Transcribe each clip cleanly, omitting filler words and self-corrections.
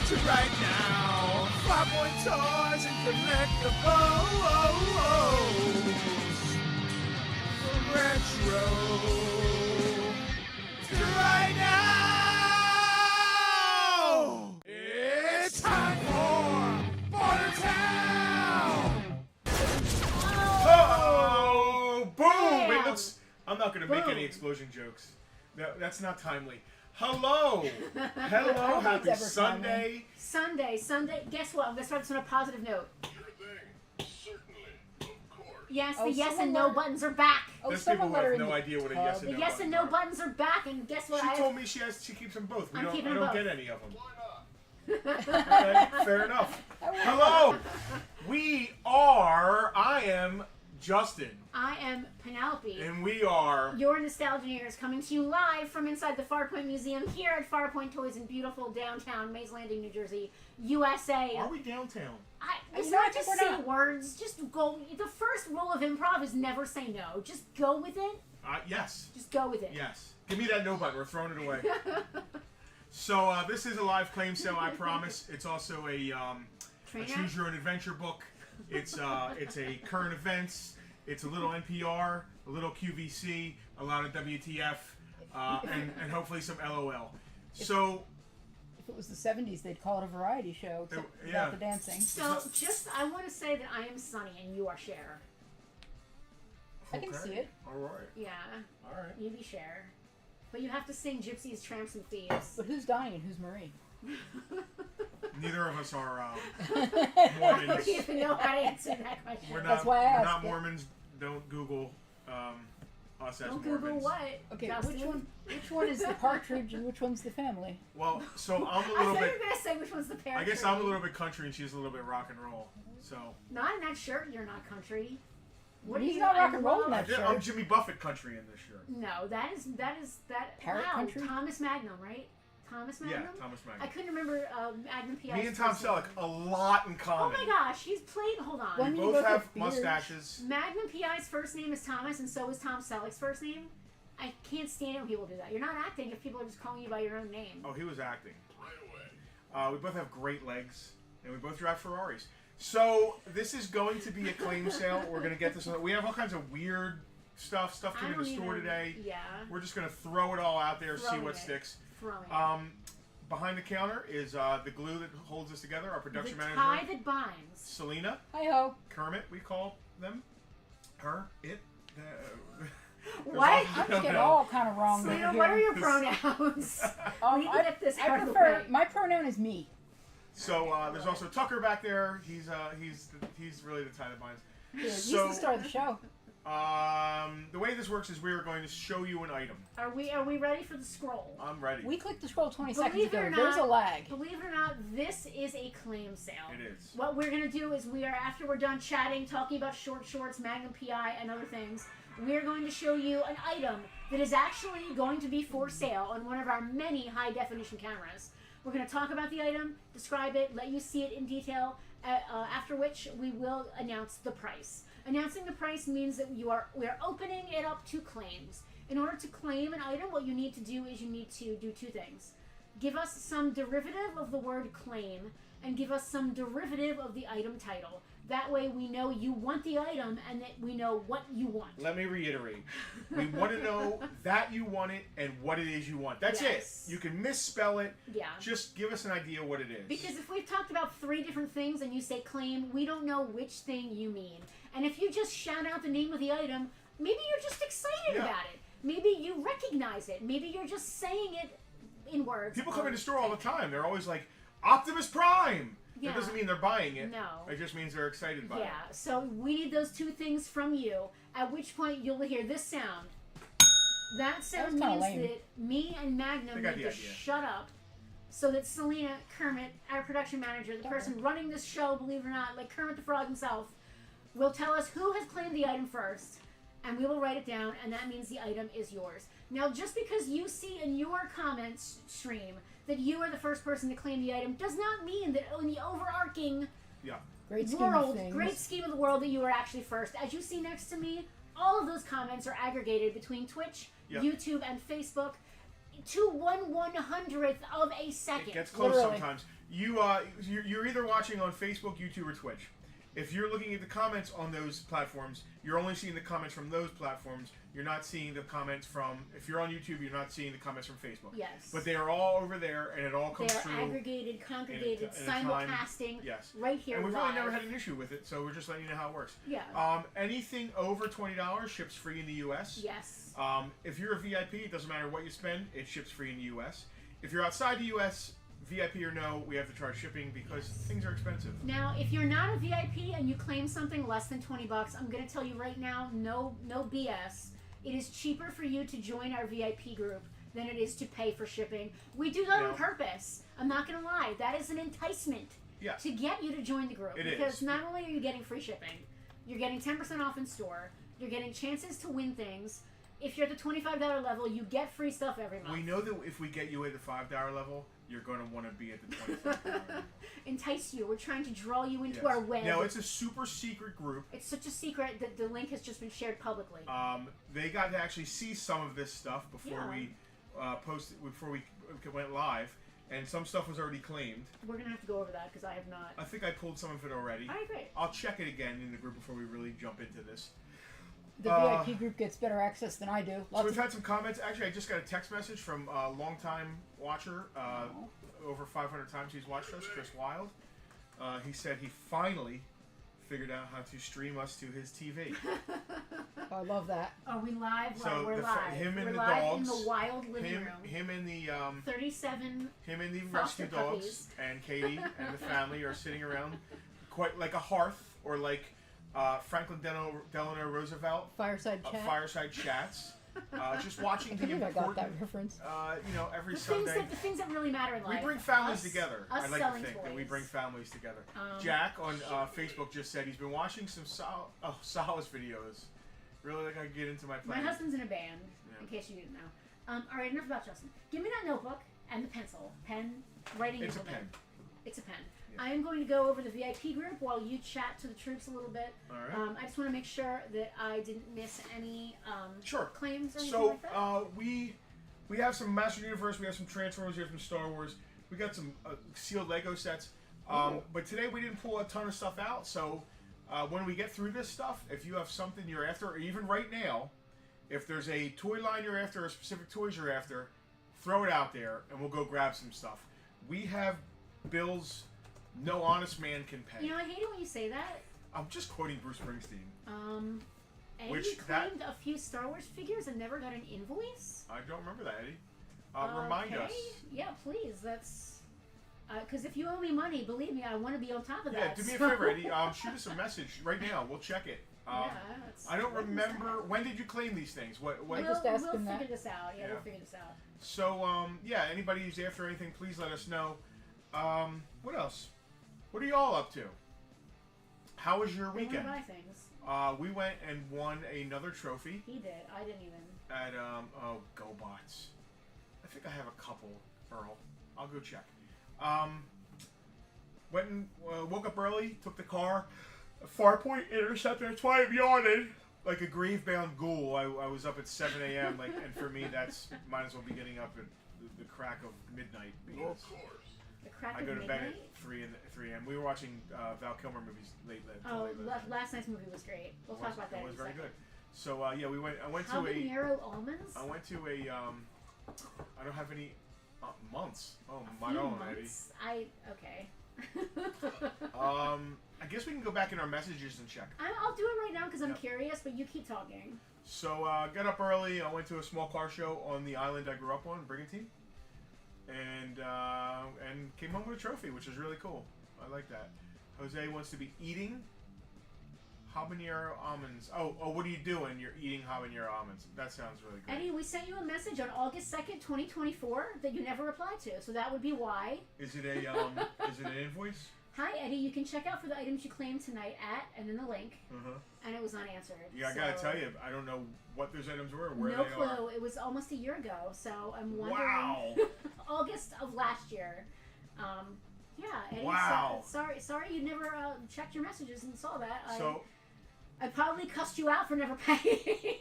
to right now. Farpoint toys and collectibles. Retro to right now. It's time for Bartertown. Oh, boom! It looks. I'm not going to make any explosion jokes. That's not timely. Hello! Hello, happy Sunday. Sunday. Guess what? Let's start this on a positive note. Yes, the yes and no buttons are back. There's people who have no idea what a yes and no The yes and no buttons are back, and guess what? She told me she keeps them both. I don't get any of them. Why not? Okay, fair enough. Hello! I am Justin. I am Penelope. And we are your Nostalgineers, coming to you live from inside the Farpoint Museum here at Farpoint Toys in beautiful downtown Mays Landing, New Jersey, USA. Are we downtown? It's not just say words. Just go. The first rule of improv is never say no. Just go with it. Yes. Just go with it. Yes. Give me that no button. We're throwing it away. So this is a live claim sale, I promise. It's also a choose your own adventure book. It's a current events. It's a little NPR, a little QVC, a lot of WTF, and hopefully some LOL. So, if it was the 70s, they'd call it a variety show about the dancing. So, I want to say that I am Sunny and you are Cher. I can see it. All right. Yeah. All right. You be Cher. But you have to sing Gypsies, Tramps, and Thieves. But who's Donnie and who's Marie? Neither of us are I Mormons. don't even know how to answer that question. That's why I asked. We're not Mormons. Don't Google us as Don't Mormons. Google what? Okay, Justin? which one is the partridge and which one's the family? Well, so I'm a I little thought you bit. were going to say which one's the parent. I guess I'm a little bit country and she's a little bit rock and roll. So. Not in that shirt. You're not country. What He's not rock and roll in that shirt. I'm Jimmy Buffett country in this shirt. No, that is Parrot country? Thomas Magnum, right? Thomas Magnum? Yeah, Thomas Magnum. I couldn't remember Magnum P.I.'s Me and Tom Selleck, a lot in common. Oh my gosh, he's played. Hold on. We both have mustaches. Magnum P.I.'s first name is Thomas, and so is Tom Selleck's first name. I can't stand it when people do that. You're not acting if people are just calling you by your own name. Oh, he was acting. Right away. We both have great legs, and we both drive Ferraris. So this is going to be a claim sale. We're going to get this. We have all kinds of weird stuff came in the store today. Yeah. We're just going to throw it all out there, see what sticks. Behind the counter is the glue that holds us together. Our production manager. The tie that binds. Selena. Hi-ho. Kermit, we call them. Her. It. What? I'm getting all kind of wrong. Selena, what are your pronouns? We need to get this I prefer. My pronoun is me. So there's also Tucker back there. He's really the tie that binds. Yeah, he's the star of the show. The way this works is we are going to show you an item. Are we ready for the scroll? I'm ready. We clicked the scroll 20 Believe seconds ago. it or not, There's a lag. Believe it or not, this is a claim sale. It is. What we're going to do is after we're done chatting, talking about short shorts, Magnum PI, and other things, we're going to show you an item that is actually going to be for sale on one of our many high-definition cameras. We're going to talk about the item, describe it, let you see it in detail, after which we will announce the price. Announcing the price means that we are opening it up to claims. In order to claim an item, what you need to do is you need to do two things. Give us some derivative of the word claim, and give us some derivative of the item title. That way we know you want the item and that we know what you want. Let me reiterate. We want to know that you want it and what it is you want. That's it. You can misspell it. Yeah. Just give us an idea what it is. Because if we've talked about 3 different things and you say claim, we don't know which thing you mean. And if you just shout out the name of the item, maybe you're just excited about it. Maybe you recognize it. Maybe you're just saying it in words. People come in the store all the time. They're always like, Optimus Prime! Yeah. That doesn't mean they're buying it. No. It just means they're excited by it. Yeah, so we need those 2 things from you, at which point you'll hear this sound. That sound means that me and Magnum need to shut up so that Selena, Kermit, our production manager, the person running this show, believe it or not, like Kermit the Frog himself, will tell us who has claimed the item first, and we will write it down, and that means the item is yours. Now, just because you see in your comments stream that you are the first person to claim the item does not mean that in the overarching great scheme of the world that you are actually first. As you see next to me, all of those comments are aggregated between Twitch, YouTube, and Facebook. to 1/100th of a second. It gets close Literally. sometimes. You're either watching on Facebook, YouTube, or Twitch. If you're looking at the comments on those platforms, you're only seeing the comments from those platforms. You're not seeing the comments from. If you're on YouTube, you're not seeing the comments from Facebook. Yes. But they are all over there, and it all comes They are through. aggregated, congregated, in a time- simulcasting, Yes. right here And we've live. really never had an issue with it, so we're just letting you know how it works. Yeah. Anything over $20 ships free in the U.S. Yes. If you're a VIP, it doesn't matter what you spend, it ships free in the U.S. If you're outside the U.S., VIP or no, we have to charge shipping because things are expensive. Now, if you're not a VIP and you claim something less than $20, I'm going to tell you right now, no BS. It is cheaper for you to join our VIP group than it is to pay for shipping. We do that on purpose. I'm not going to lie. That is an enticement to get you to join the group. Because not only are you getting free shipping, you're getting 10% off in store, you're getting chances to win things. If you're at the $25 level, you get free stuff every month. We know that if we get you at the $5 level, you're going to want to be at the $25 level. Entice you. We're trying to draw you into our web. Now, it's a super secret group. It's such a secret that the link has just been shared publicly. They got to actually see some of this stuff before we posted, before we went live, and some stuff was already claimed. We're going to have to go over that because I have not. I think I pulled some of it already. I agree. I'll check it again in the group before we really jump into this. The VIP group gets better access than I do. So we've had some comments. Actually, I just got a text message from a longtime watcher. Over 500 times he's watched us, Chris Wild. He said he finally figured out how to stream us to his TV. I love that. Are we live? So We're live. him and We're the live dogs. in the wild living room. Him and the 37 him and the foster rescue dogs puppies. and Katie and the family are sitting around quite like a hearth or like Franklin Delano Roosevelt Fireside chat. fireside chats. Just watching I the believe I important, got that reference. every The Sunday. things that really matter in We life. bring families Us- together. Us I like selling to think that we toys. bring families together. Jack on Facebook just said he's been watching some Solace videos. Really like I get into my My plan. husband's in a band, in case you didn't know. All right, enough about Justin. Give me that notebook and the pencil. Pen, writing It's a implement. pen. It's a pen. Yeah. I am going to go over the VIP group while you chat to the troops a little bit. All right. I just want to make sure that I didn't miss any Sure. claims or anything So like that. we have some Master Universe, we have some Transformers, we have some Star Wars, we got some sealed Lego sets. But today we didn't pull a ton of stuff out. So when we get through this stuff, if you have something you're after, or even right now, if there's a toy line you're after or specific toys you're after, throw it out there and we'll go grab some stuff. We have bills no honest man can pay. You know, I hate it when you say that. I'm just quoting Bruce Springsteen. And Which you claimed a few Star Wars figures and never got an invoice? I don't remember that, Eddie. Remind us. Yeah, please. That's because if you owe me money, believe me, I want to be on top of Yeah, that. do me a favor, Eddie. Shoot us a message right now. We'll check it. I don't remember. When did you claim these things? What? We'll, just asked we'll him that. figure this out. Yeah, we'll figure this out. So, anybody who's after anything, please let us know. What else? What are y'all up to? How was your They want to weekend? buy things. We went and won another trophy He did. I didn't even. at GoBots. I think I have a couple, Earl. I'll go check. Went and woke up early, took the car, Farpoint Interceptor. That's why I'm yawning like a grave-bound ghoul. I was up at 7 a.m. And for me, that's might as well be getting up at the crack of midnight because The crack I of go to bed midnight. at 3 a.m. We were watching Val Kilmer movies late. Oh, last night's movie was great. We'll talk about that. It was in a very second. good. So we went. I went to Habanero almonds. I went to a. I don't have any months. Oh, my Few own, months. Okay. I guess we can go back in our messages and check. I'll do it right now because I'm curious, but you keep talking. So got up early. I went to a small car show on the island I grew up on, Brigantine, and came home with a trophy, which is really cool. I like that. Jose wants to be eating habanero almonds. Oh, what are you doing? You're eating habanero almonds. That sounds really good. Eddie, we sent you a message on August 2nd, 2024 that you never replied to, so that would be why. Is it a is it an invoice? Hi, Eddie. You can check out for the items you claimed tonight at, and then the link, and it was unanswered. Yeah, I gotta tell you, I don't know what those items were, or where no they clue. are. It was almost a year ago, so I'm wondering. Wow. August of last year. Yeah, Eddie. Wow. Sorry you never checked your messages and saw that. So I probably cussed you out for never paying.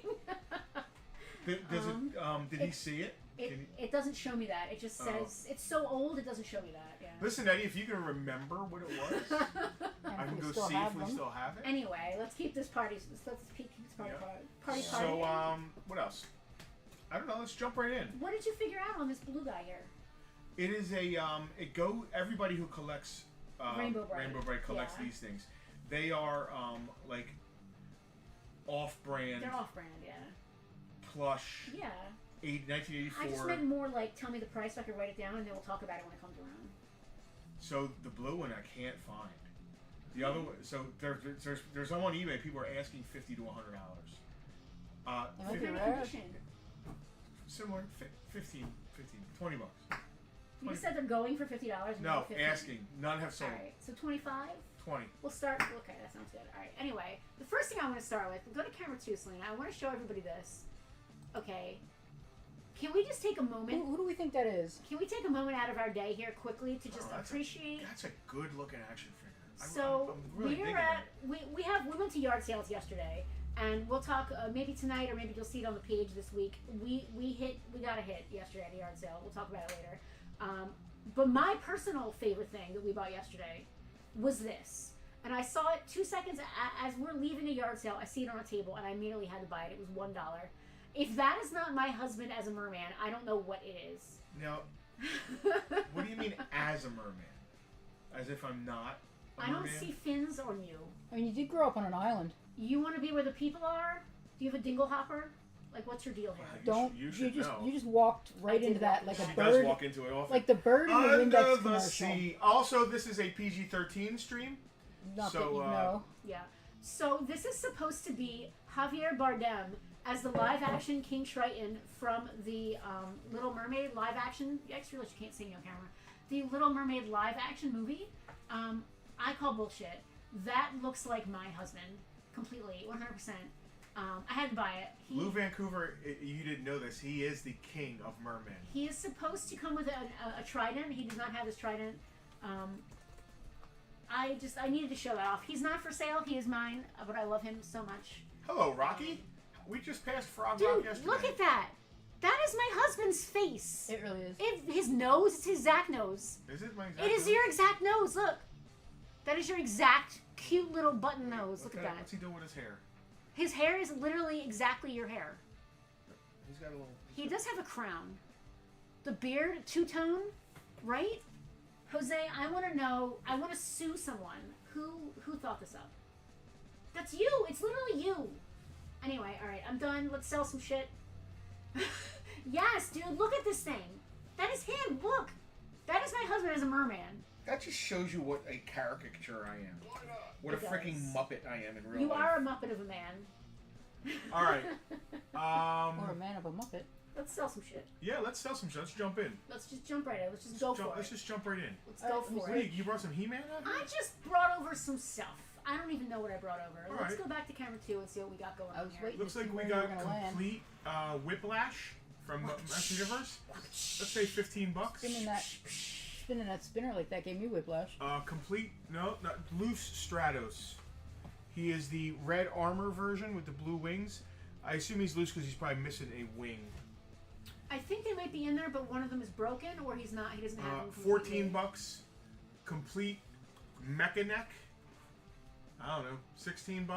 does it? Did he see it? It doesn't show me that. It just says it's so old. It doesnesn't show me that. Yeah. Listen, Eddie, if you can remember what it was, I can go see if we still have it. Anyway, let's keep this party. Let's keep this party. Party. So what else? I don't know. Let's jump right in. What did you figure out on this blue guy here? It is everybody who collects Rainbow Bright collects these things. They are like off-brand. They're off-brand, yeah. Plush. Yeah. 1984. I just meant more like tell me the price so I can write it down and then we'll talk about it when it comes around. So the blue one I can't find. The other one, so there's some on eBay. People are asking $50 to $100. Similar, 15, $20. You just said they're going for $50. No, asking. None have sold. All right, so 25. 20. We'll start. Okay, that sounds good. All right. Anyway, the first thing I want to start with, we'll go to camera 2, Selena. I want to show everybody this. Okay. Can we just take a moment? Who do we think that is? Can we take a moment out of our day here quickly to just appreciate? That's a good looking action figure. So I'm really we went to yard sales yesterday, and we'll talk maybe tonight or maybe you'll see it on the page this week. We got a hit yesterday at a yard sale. We'll talk about it later. But my personal favorite thing that we bought yesterday was this. And I saw it 2 seconds as we're leaving a yard sale. I see it on a table, and I immediately had to buy it. It was $1. If that is not my husband as a merman, I don't know what it is. Now, what do you mean as a merman? As if I'm not a merman? I don't see fins on you. I mean, you did grow up on an island. You want to be where the people are? Do you have a dingle hopper? Like, what's your deal here? You just walked right into that like a she bird. Does walk into it often. Like the bird in the Windex commercial. Sea. Also, this is a PG-13 stream. Not that you know. Yeah. So this is supposed to be Javier Bardem as the live-action King Triton from the Little Mermaid live-action. I just realized you can't see me on camera. The Little Mermaid live-action movie. I call bullshit. That looks like my husband completely, 100%. I had to buy it. Lou Vancouver, you didn't know this. He is the king of mermen. He is supposed to come with a trident. He does not have his trident. I needed to show that off. He's not for sale. He is mine, but I love him so much. Hello, Rocky. We just passed Frog Rock yesterday. Dude, look at that. That is my husband's face. It really is. His nose, it's his exact nose. Is it my exact nose? It is your exact nose. Look. That is your exact cute little button nose. Look at that. What's he doing with his hair? His hair is literally exactly your hair. He's got a little... He does have a crown. The beard, two-tone, right? Jose, I want to know, I want to sue someone. Who thought this up? That's you. It's literally you. Anyway, all right, I'm done. Let's sell some shit. Yes, dude, look at this thing. That is him. Look. That is my husband as a merman. That just shows you what a caricature I am. What a freaking Muppet I am in real life. You are a Muppet of a man. All right. Or a man of a Muppet. Let's sell some shit. Yeah, let's sell some shit. Let's jump in. Let's just jump right in. Let's just go for it. Let's just jump right in. Let's go for it. You brought some He-Man out here? I just brought over some stuff. I don't even know what I brought over. Let's go back to camera 2 and see what we got going on here. Looks like we got complete Whiplash from Master Universe. Let's say $15. Spinning that spinner like that gave me whiplash. Complete, not loose Stratos. He is the red armor version with the blue wings. I assume he's loose because he's probably missing a wing. I think they might be in there, but one of them is broken, or he's not. He doesn't have them. $14. Complete Mecha Neck. I don't know, $16.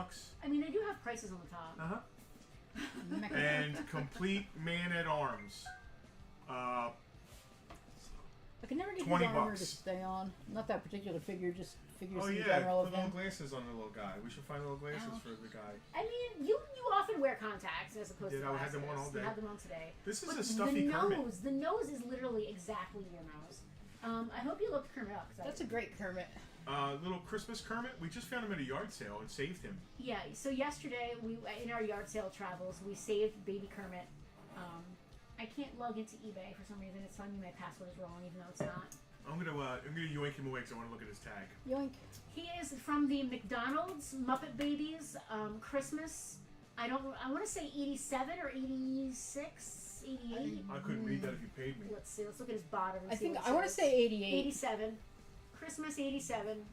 I mean, they do have prices on the top. And complete Man at Arms. I can never get his armor to stay on. Not that particular figure, just figures in the general of little them. glasses on the little guy. We should find little glasses for the guy. I mean, you often wear contacts as opposed to glasses. I had them on all day. You had them on today. This is a stuffy Kermit. The nose is literally exactly your nose. I hope you looked Kermit up. That's a great Kermit. Little Christmas Kermit. We just found him at a yard sale and saved him. Yeah. So yesterday, in our yard sale travels, we saved baby Kermit. I can't log into eBay for some reason. It's telling me my password is wrong, even though it's not. I'm gonna yoink him away because I want to look at his tag. Yoink. He is from the McDonald's Muppet Babies Christmas. I want to say 87 or 86, 88. I couldn't read that if you paid me. Let's see. Let's look at his bottom. I want to say 88. 87. Christmas 87.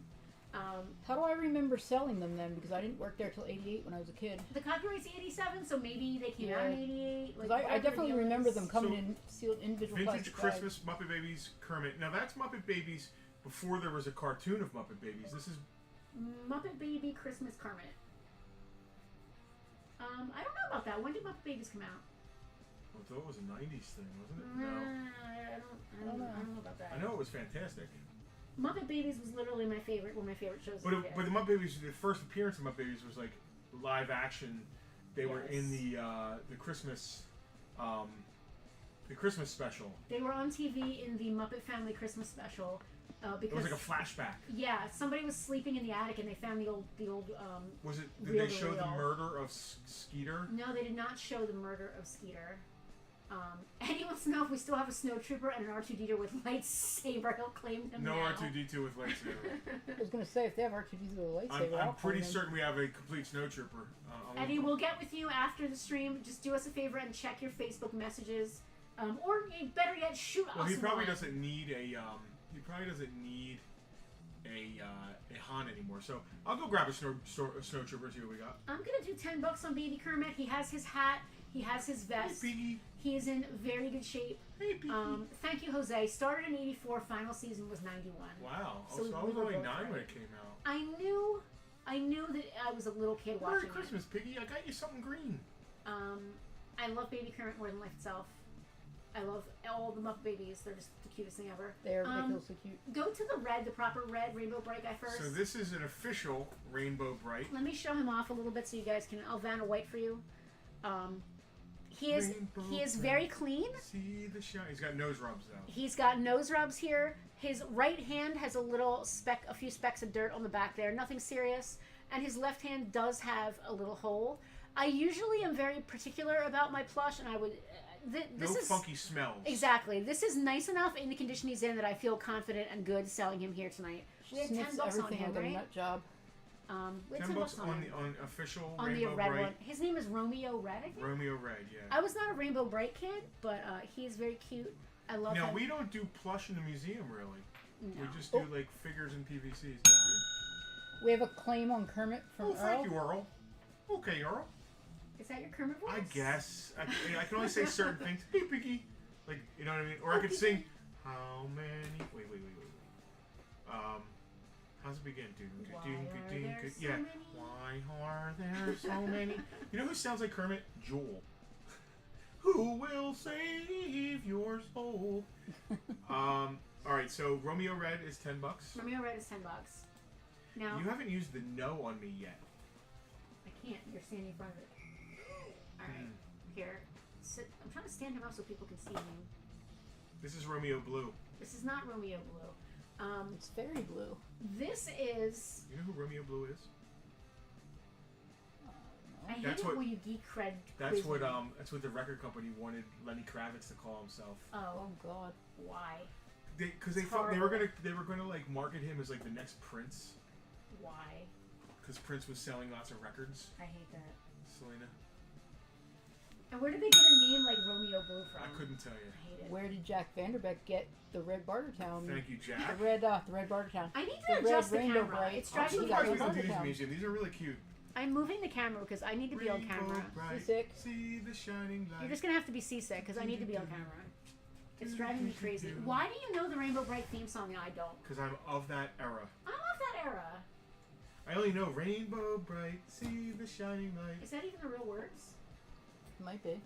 How do I remember selling them then? Because I didn't work there till '88 when I was a kid. The copyright's 87, so maybe they came out in 88. Because I definitely remember them coming in sealed individual Vintage plastic Christmas Muppet Babies Kermit. Now that's Muppet Babies before there was a cartoon of Muppet Babies. This is Muppet Baby Christmas Kermit. I don't know about that. When did Muppet Babies come out? I thought it was a '90s thing, wasn't it? No. I don't know about that. I know it was fantastic. Muppet Babies was literally my favorite. One of my favorite shows. But the Muppet Babies, the first appearance of Muppet Babies was like live action. They were in the Christmas special. They were on TV in the Muppet Family Christmas special. Because it was like a flashback. Yeah, somebody was sleeping in the attic and they found the old. Was it? Did they show the murder of Skeeter? No, they did not show the murder of Skeeter. And he wants to know if we still have a snowtrooper and an R2D2 with lightsaber. He'll claim them No now. R2D2 with lightsaber. I was going to say, if they have R2D2 with a lightsaber, I'm pretty certain we have a complete snowtrooper. Eddie, we'll get with you after the stream. Just do us a favor and check your Facebook messages. Or better yet, shoot us. Well, he probably one. doesn't need a Han anymore. So I'll go grab a snowtrooper. See what we got. I'm gonna do $10 on Baby Kermit. He has his hat. He has his vest. Hey, Piggy. He is in very good shape. Hey, Piggy. Thank you, Jose. Started in '84. Final season was '91. Wow. So I we was were only both 9 when right. it came out. I knew that I was a little kid watching Merry Christmas, Piggy. I got you something green. I love Baby Kermit more than life itself. I love all the Muppet Babies. They're just the cutest thing ever. They are ridiculously cute. Go to the proper red Rainbow Bright guy first. So this is an official Rainbow Bright. Let me show him off a little bit so you guys can. I'll Vanna White for you. He is very clean. See the shine. He's got nose rubs though. He's got nose rubs here. His right hand has a few specks of dirt on the back there. Nothing serious. And his left hand does have a little hole. I usually am very particular about my plush, and I would. This no is funky smells. Exactly. This is nice enough in the condition he's in that I feel confident and good selling him here tonight. We have Sniffs $10 on everything him, like a right? nut job. We have $10 $10 on him. the official On Rainbow the red Bright. one. His name is Romeo Red, I think. Romeo Red, yeah. I was not a Rainbow Bright kid, but he's very cute. I love him. Now, we don't do plush in the museum, really. No. We just do, like, figures and PVCs. We have a claim on Kermit from Oh, thank Earl. you, Earl. Okay, Earl. Is that your Kermit voice? I guess. I can only say certain things. Hey, Piggy. Like, you know what I mean? Or I could sing, how many... Wait. How's it begin? Yeah. Many? Why are there so many? You know who sounds like Kermit? Joel. Who will save your soul? Alright, so Romeo Red is $10. Romeo Red is $10. Now, You haven't used the no on me yet. I can't. You're standing in front of it. Alright. Here. Sit. I'm trying to stand him up so people can see me. This is Romeo Blue. This is not Romeo Blue. It's very blue. This is... You know who Romeo Blue is? I hate That's it what- when you geek cred That's quiz what me. that's what the record company wanted Lenny Kravitz to call himself. Oh God. Why? Because they It's thought they horrible. were gonna like market him as like the next Prince. Why? Because Prince was selling lots of records. I hate that. Selena, And where did they get a name like Romeo Blue from? I couldn't tell you. I hate it. Where did Jack Vanderbeek get the red Bartertown? Thank you, Jack. The red Bartertown. I need The to red adjust the Rainbow camera. Bright. It's I'm driving me surprised we crazy. don't do these in Bartertown. the museum. These are really cute. I'm moving the camera because I need to be on camera. Rainbow bright, Seasick. see the shining light. You're just gonna have to be seasick because I need to be on camera. It's driving me crazy. Why do you know the Rainbow Bright theme song and I don't? Because I'm of that era. I'm of that era. I only know Rainbow bright, see the shining light. Is that even the real words? Might be.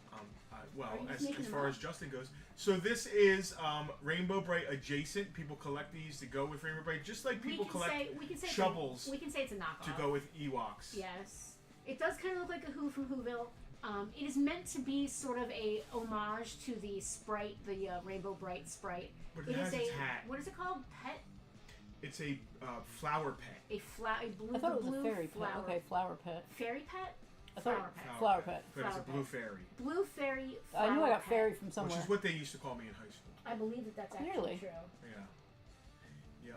Well, Are you just as making them far up? as Justin goes. So this is Rainbow Bright adjacent. People collect these to go with Rainbow Bright, just like people collect we can say shovels we can say it's a knockoff. to go with Ewoks. Yes, it does kind of look like a Who from Whoville. It is meant to be sort of a homage to the sprite, the Rainbow Bright sprite. But it has is its a hat. what is it called? Pet? It's a flower pet. A blue. I thought it was blue a fairy flower. pet. Okay, flower pet. Fairy pet. I thought Flower pet. flower pet. But it's a Flower blue pet. fairy. Blue fairy. I knew I flower got pet. fairy from somewhere. Which is what they used to call me in high school. I believe that that's actually Clearly. true. Yeah.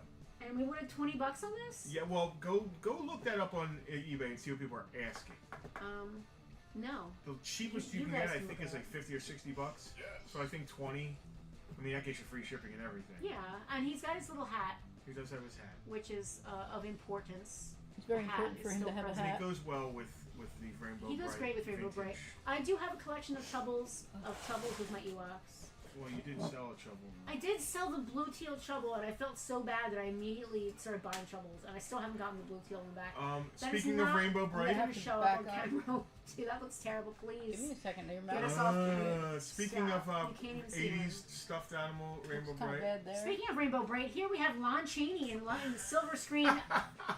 And we wanted $20 on this. Yeah, well, go look that up on eBay and see what people are asking. No. The cheapest You you can guys get, I can think, look is it like $50 or $60. So I think 20. I mean, that gets you free shipping and everything. Yeah, and he's got his little hat. He does have his hat. which is of importance. It's very Hat important is for him still to have a present. hat. It goes well with the Rainbow Bright. He goes great with Rainbow Bright. I do have a collection of troubles with my Ewoks. Well, you did sell a trouble. I did sell the blue teal trouble, and I felt so bad that I immediately started buying troubles, and I still haven't gotten the blue teal one back. Speaking of Rainbow Bright, I'm gonna show up on camera. Dude, that looks terrible. Please. Give me a second. Your Get us mouth. off. speaking Stop. of You can't even see 80s stuffed animal Rainbow Looks kinda Bright. bad there. Speaking of Rainbow Bright, here we have Lon Chaney in the silver screen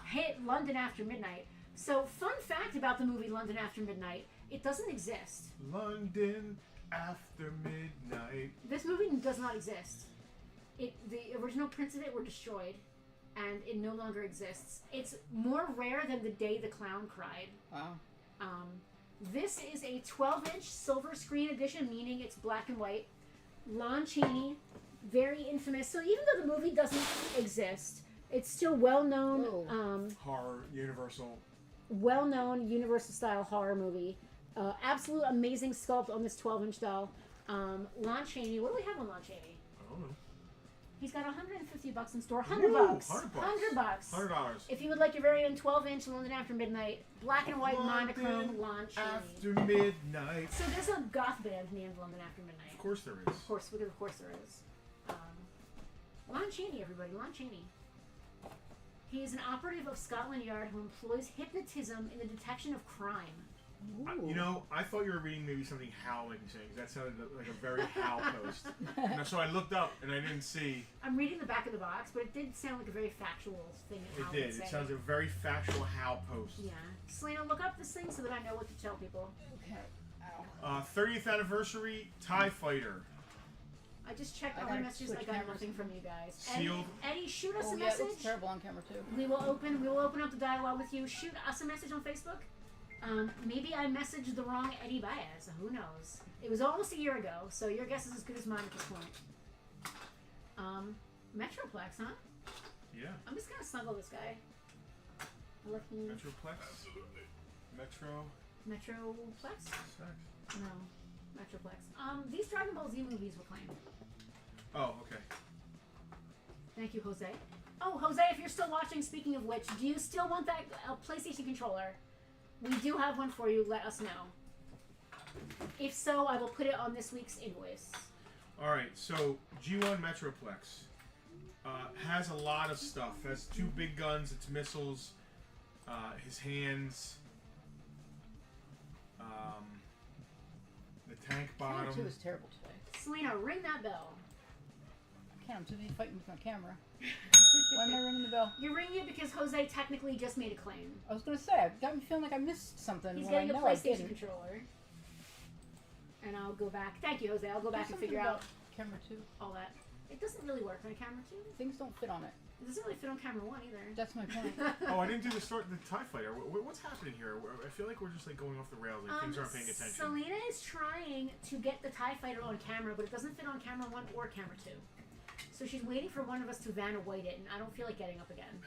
hit London After Midnight. So, fun fact about the movie London After Midnight, it doesn't exist. London After Midnight. This movie does not exist. The original prints of it were destroyed, and it no longer exists. It's more rare than The Day the Clown Cried. Wow. This is a 12-inch silver screen edition, meaning it's black and white. Lon Chaney, very infamous. So even though the movie doesn't exist, it's still well-known. Horror, Universal. Well-known Universal-style horror movie. Absolute amazing sculpt on this 12-inch doll. Lon Chaney. What do we have on Lon Chaney? I don't know. He's got $150 in store. $100 bucks. $100. $100. If you would like your very own 12-inch London After Midnight, black and white monochrome Lon Chaney. After Midnight. So there's a goth band named London After Midnight. Of course there is. Of course there is. Lon Chaney, everybody. Lon Chaney. He is an operative of Scotland Yard who employs hypnotism in the detection of crime. I thought you were reading maybe something Hal might be saying. That sounded like a very Hal post. So I looked up and I didn't see. I'm reading the back of the box, but it did sound like a very factual thing. That Hal It did. would say. It sounds like a very factual Hal post. Yeah. Selena, look up this thing so that I know what to tell people. Okay. Ow. 30th anniversary TIE Fighter. I just checked I all my gotta messages. I switch got cameras. nothing from you guys. Sealed. Eddie, shoot us a Yeah, it message. looks terrible on camera too. We will open up the dialogue with you. Shoot us a message on Facebook. Maybe I messaged the wrong Eddie Baez. Who knows? It was almost a year ago, so your guess is as good as mine at this point. Metroplex, huh? Yeah. I'm just gonna snuggle this guy. I left him. Metroplex. Metroplex? Sex. No, Metroplex. These Dragon Ball Z movies were claimed. Oh, okay. Thank you, Jose. Oh, Jose, if you're still watching, speaking of which, do you still want that PlayStation controller? We do have one for you. Let us know. If so, I will put it on this week's invoice. All right. So G1 Metroplex has a lot of stuff. Has 2 big guns. It's missiles. His hands. The tank Camera bottom. 2 is terrible today. Selena, ring that bell. I can't. I'm too busy fighting with my camera. Why am I ringing the bell? You're ringing it because Jose technically just made a claim. I was gonna say, I've got me feeling like I missed something. He's when I getting a know I PlayStation didn't. controller. And I'll go back. Thank you, Jose. I'll go back and Something figure about out camera 2. all that. It doesn't really work on camera 2. Things don't fit on it. It doesn't really fit on camera 1 either. That's my point. Oh, I didn't do the TIE Fighter. What's happening here? I feel like we're just like going off the rails. Like things aren't paying attention. Selena is trying to get the TIE Fighter on camera, but it doesn't fit on camera 1 or camera 2. So she's waiting for one of us to Vanna White it, and I don't feel like getting up again.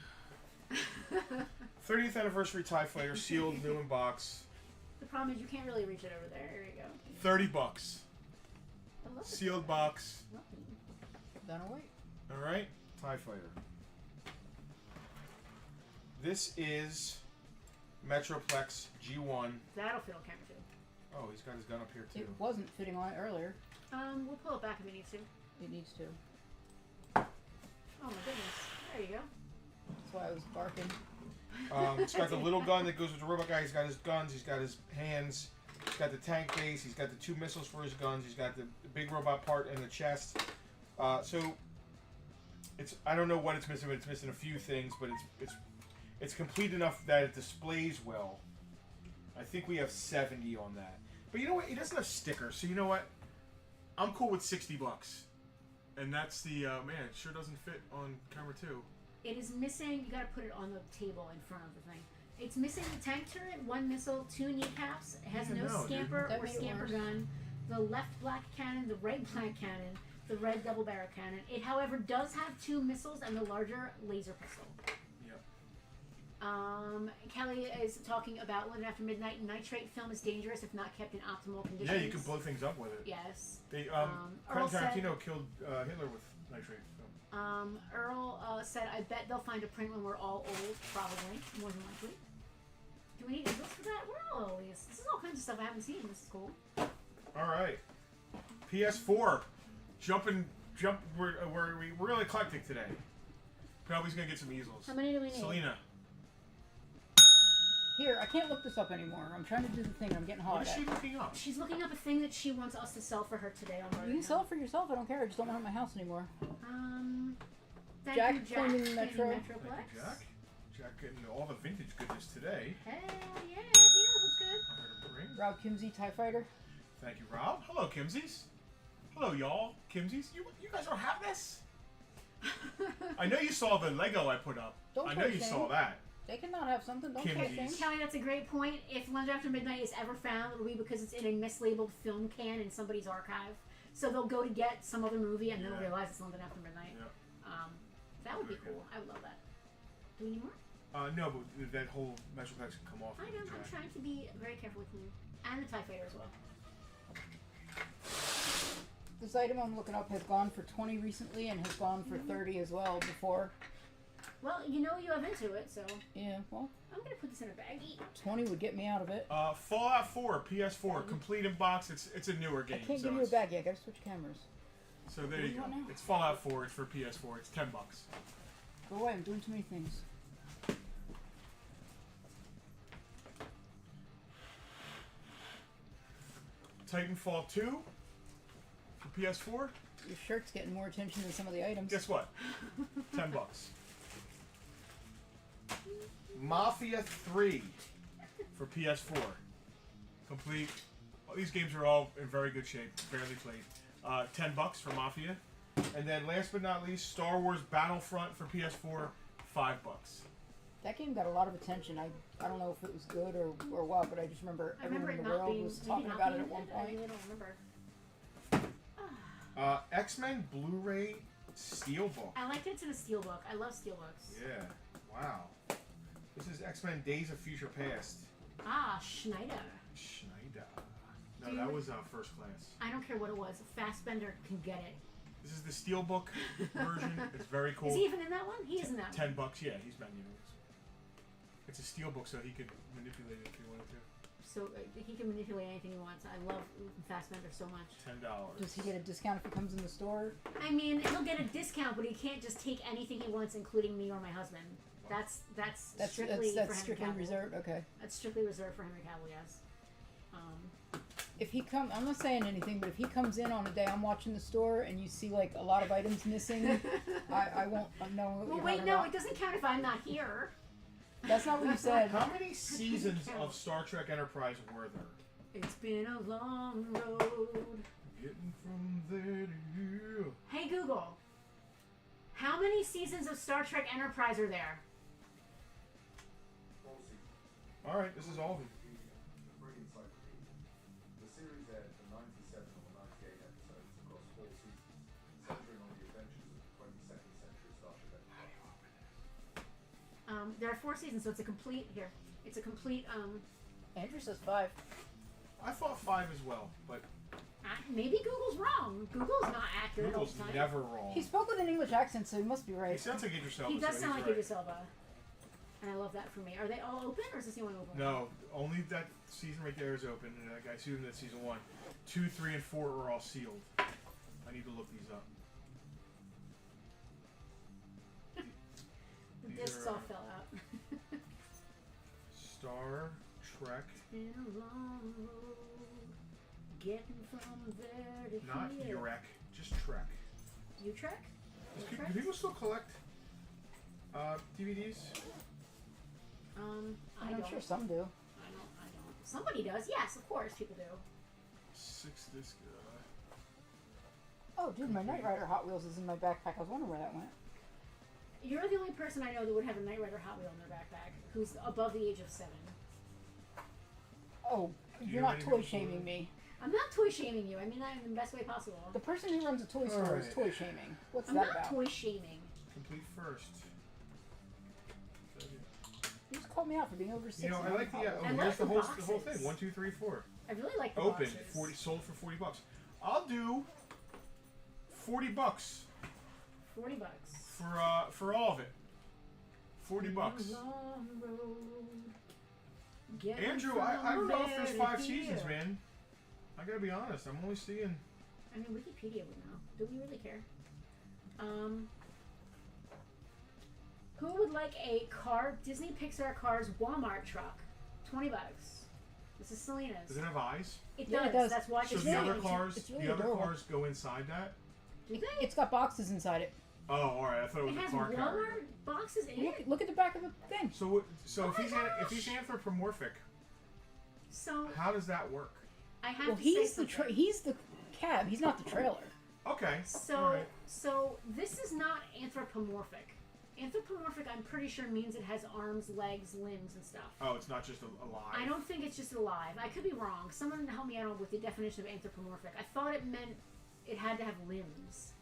30th anniversary TIE Fighter, sealed, new in box. The problem is you can't really reach it over there. There you go. $30. I love Sealed box. Then I'll wait. All right, TIE Fighter. This is Metroplex G1. That'll fit on camera 2. Oh, he's got his gun up here too. It wasn't fitting on it earlier. We'll pull it back if we need to. It needs to. Oh my goodness. There you go. That's why I was barking. It's got the little gun that goes with the robot guy. He's got his guns. He's got his hands. He's got the tank base. He's got the 2 missiles for his guns. He's got the big robot part in the chest. So it's, I don't know what it's missing, but it's missing a few things. But it's complete enough that it displays well. I think we have 70 on that. But you know what? It doesn't have stickers. So you know what? I'm cool with $60. And that's the man. It sure doesn't fit on camera 2. It is missing. You got to put it on the table in front of the thing. It's missing the tank turret, 1 missile, 2 kneecaps. It has no scamper or scamper gun. The left black cannon, the right black cannon, the red double barrel cannon. It, however, does have 2 missiles and the larger laser pistol. Yep. Kelly is talking about London After Midnight. Nitrate film is dangerous if not kept in optimal conditions. Yeah, you can blow things up with it. Yes. They, Earl Tarantino killed Hitler with nitrate film. Earl said, I bet they'll find a print when we're all old. Probably. More than likely. Do we need to look for that? We're all old. This is all kinds of stuff I haven't seen. This is cool. Alright. PS4. We're really eclectic today. Penelope's gonna get some easels. How many do we need? Selena. Here, I can't look this up anymore. I'm trying to do the thing. I'm getting hot What is she looking up? She's looking up a thing that she wants us to sell for her today on You can sell it for yourself. I don't care. I just don't want it in my house anymore. Thank Jack you, Jack. claiming the Thank you, Metro. Metroplex. Thank you, Jack. Jack getting all the vintage goodness today. Hell yeah, he knows what's good. I heard a ring. Rob Kimsey, TIE Fighter. Thank you, Rob. Hello, Kimsies. Hello, y'all. Kimsies. You guys don't have this? I know you saw the Lego I put up. I know you saw that. They cannot have something. Don't Kimsies. say things. Kelly, that's a great point. If London After Midnight is ever found, it'll be because it's in a mislabeled film can in somebody's archive. So they'll go to get some other movie and then they'll realize it's London After Midnight. Yeah. That would be cool. I would love that. Do we need more? No, but that whole Metroplex can come off. I know. I'm trying to be very careful with you. And the TIE Fighter as well. This item I'm looking up has gone for 20 recently and has gone for 30 as well before. Well, you know you have into it, so... Yeah, well... I'm gonna put this in a baggie. 20 would get me out of it. Fallout 4, PS4, complete in box. It's a newer game. I can't give you a baggie. I gotta switch cameras. So there you go. It's Fallout 4. It's for PS4. It's $10. Go away. I'm doing too many things. Titanfall 2 for PS4. Your shirt's getting more attention than some of the items. Guess what? $10. Mafia 3 for PS4. Complete. Well, these games are all in very good shape. Barely played. $10 for Mafia. And then last but not least, Star Wars Battlefront for PS4. $5. That game got a lot of attention. I don't know if it was good or what, but I just remember everyone in the world was talking about it at one point. I really don't remember. X-Men Blu-ray Steelbook. I liked it in a steelbook. I love steelbooks. Yeah. Wow. This is X-Men Days of Future Past. Ah, Schneider. No, that was First Class. I don't care what it was. Fassbender can get it. This is the Steelbook version. It's very cool. Is he even in that one? He is in that one. $10. Yeah, he's manual. It's a Steelbook, so he could manipulate it if he wanted to. So he can manipulate anything he wants. I love Fassbender so much. $10. Does he get a discount if he comes in the store? I mean, he'll get a discount, but he can't just take anything he wants, including me or my husband. That's strictly for Henry strictly Cavill. reserved. Okay. That's strictly reserved for Henry Cavill. Yes. If he come, I'm not saying anything, but if he comes in on a day I'm watching the store and you see like a lot of items missing, I won't know. Well, wait, no, it doesn't count if I'm not here. That's not what you said. How many seasons of Star Trek Enterprise were there? It's been a long road. Getting from there to here. Hey Google, how many seasons of Star Trek Enterprise are there? All right, this is all of them. The series aired for 97 or 98 episodes across 4 seasons, centering on the adventures of the 22nd century Starship Enterprise. There are 4 seasons, so it's a complete here. It's a complete. Andrew says 5. I thought 5 as well, but Maybe Google's wrong. Google's not accurate all Google's the time. never wrong. He spoke with an English accent, so he must be right. He sounds like Idris Elba. He does so sound he's like right. Idris Elba. And I love that for me. Are they all open, or is this the only open? No, only that season right there is open, and I assume that's season 1. 2, 3, and 4 are all sealed. I need to look these up. The These discs are, all fell out. Star Trek. Been a long road, getting from there to Not here. Urek, just Trek. Utrecht? Do people still collect DVDs? I I'm don't. sure some do. I don't. Somebody does. Yes, of course, people do. 6 disc. Oh, dude, my Knight Rider Hot Wheels is in my backpack. I was wondering where that went. You're the only person I know that would have a Knight Rider Hot Wheel in their backpack who's above the age of 7. Oh, you're not toy shaming me. I'm not toy shaming you. I mean that in the best way possible. The person who runs a toy store is toy shaming. What's I'm that not about? toy shaming. Complete first. You just called me out for being over 6. You know, I like the. Oh, I here's like the the whole thing. boxes. 1, 2, 3, 4. I really like the Open. boxes. 40 sold for $40. I'll do $40 $40. for all of it. $40. Long road, getting Andrew, I from don't know if there's there 5 to seasons, here. man. I gotta be honest. I'm only seeing. I mean, Wikipedia would know. Do we really care? Who would like a Disney Pixar Cars Walmart truck? $20. This is Selena's. Does it have eyes? It Yeah, does. it does. That's why So it's the other saying cars, it's really the other adorable. cars go inside that. Do they? It's got boxes inside it. Oh, all right. I thought it was It a has car Walmart carrier. boxes in it. Look at the back of the thing. So Oh if my he's gosh. anthropomorphic, So how does that work? I have Well, to he's say the something. he's the cab. He's not the trailer. Okay. So, all right. so this is not anthropomorphic. Anthropomorphic, I'm pretty sure, means it has arms, legs, limbs, and stuff. Oh, it's not just alive. I don't think it's just alive. I could be wrong. Someone help me out with the definition of anthropomorphic. I thought it meant it had to have limbs,